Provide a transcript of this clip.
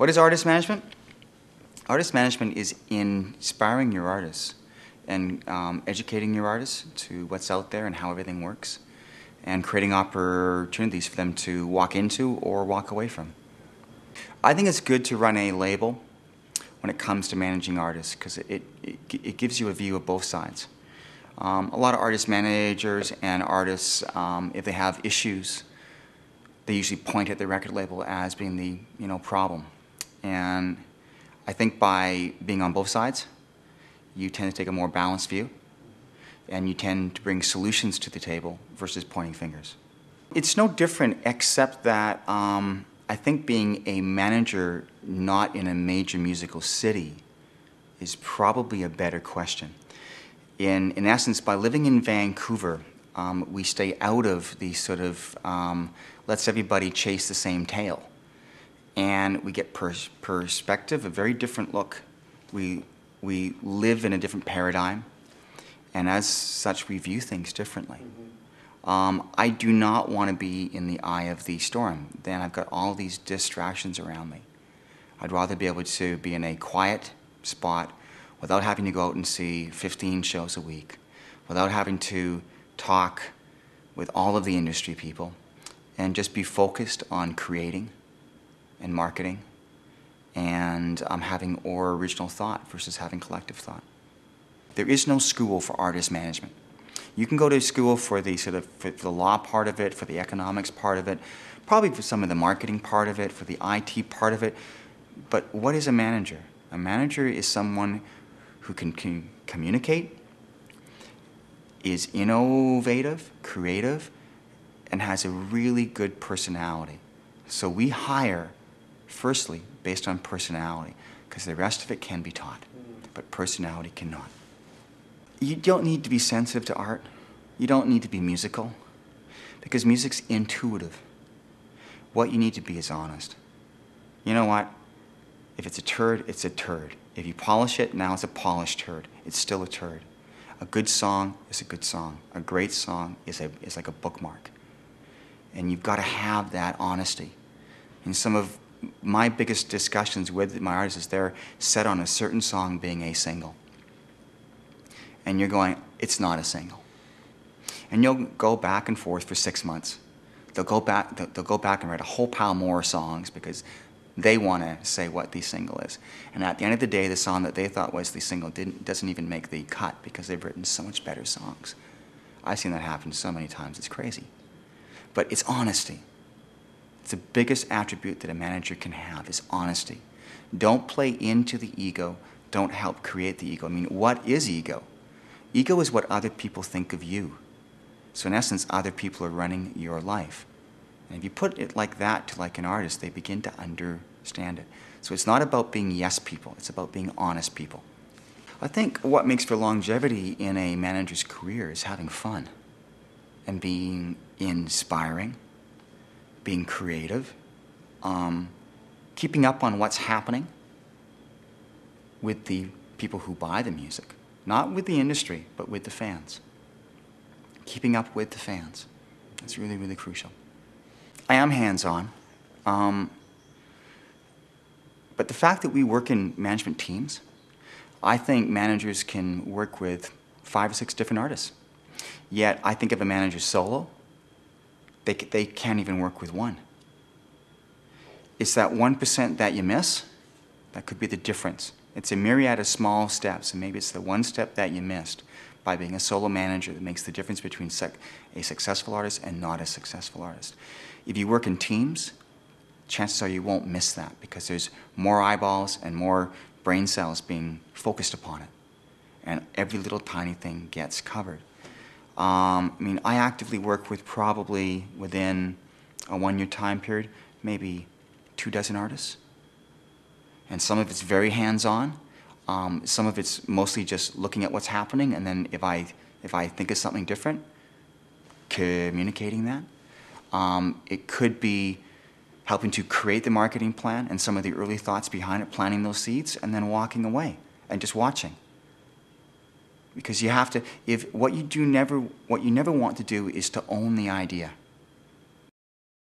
What is artist management? Artist management is inspiring your artists and educating your artists to what's out there and how everything works, and creating opportunities for them to walk into or walk away from. I think it's good to run a label when it comes to managing artists, because it gives you a view of both sides. A lot of artist managers and artists, if they have issues, they usually point at the record label as being the problem. And I think by being on both sides, you tend to take a more balanced view, and you tend to bring solutions to the table versus pointing fingers. It's no different, except that I think being a manager not in a major musical city is probably a better question. In essence, by living in Vancouver, we stay out of the sort of lets everybody chase the same tail. And we get perspective, a very different look. We live in a different paradigm, and as such, we view things differently. I do not want to be in the eye of the storm. Then I've got all these distractions around me. I'd rather be able to be in a quiet spot without having to go out and see 15 shows a week, without having to talk with all of the industry people, and just be focused on creating and marketing and having original thought versus having collective thought. There is no school for artist management. You can go to school for the for the law part of it, for the economics part of it, probably for some of the marketing part of it, for the IT part of it. But what is a manager? A manager is someone who can communicate, is innovative, creative, and has a really good personality. So we hire, firstly, based on personality, because the rest of it can be taught, but personality cannot. You don't need to be sensitive to art. You don't need to be musical, because music's intuitive. What you need to be is honest. You know what? If it's a turd, it's a turd. If you polish it, now it's a polished turd. It's still a turd. A good song is a good song. A great song is like a bookmark. And you've got to have that honesty. And some of my biggest discussions with my artists is they're set on a certain song being a single. And you're going, it's not a single. And you'll go back and forth for 6 months. They'll go back and write a whole pile more songs because they want to say what the single is. And at the end of the day, the song that they thought was the single doesn't even make the cut because they've written so much better songs. I've seen that happen so many times, it's crazy. But it's honesty. It's the biggest attribute that a manager can have, is honesty. Don't play into the ego. Don't help create the ego. I mean, what is ego? Ego is what other people think of you. So in essence, other people are running your life. And if you put it like that to like an artist, they begin to understand it. So it's not about being yes people, it's about being honest people. I think what makes for longevity in a manager's career is having fun and being inspiring, being creative, keeping up on what's happening with the people who buy the music. Not with the industry, but with the fans. Keeping up with the fans. That's really, really crucial. I am hands-on, but the fact that we work in management teams, I think managers can work with 5 or 6 different artists. Yet, I think if a manager's solo, they can't even work with one. It's that 1% that you miss, that could be the difference. It's a myriad of small steps, and maybe it's the one step that you missed by being a solo manager that makes the difference between a successful artist and not a successful artist. If you work in teams, chances are you won't miss that because there's more eyeballs and more brain cells being focused upon it. And every little tiny thing gets covered. I mean, I actively work with probably within a 1-year time period, maybe 24 artists. And some of it's very hands-on. Some of it's mostly just looking at what's happening, and then if I think of something different, communicating that. It could be helping to create the marketing plan and some of the early thoughts behind it, planting those seeds, and then walking away and just watching. Because you have to, what you never want to do is to own the idea.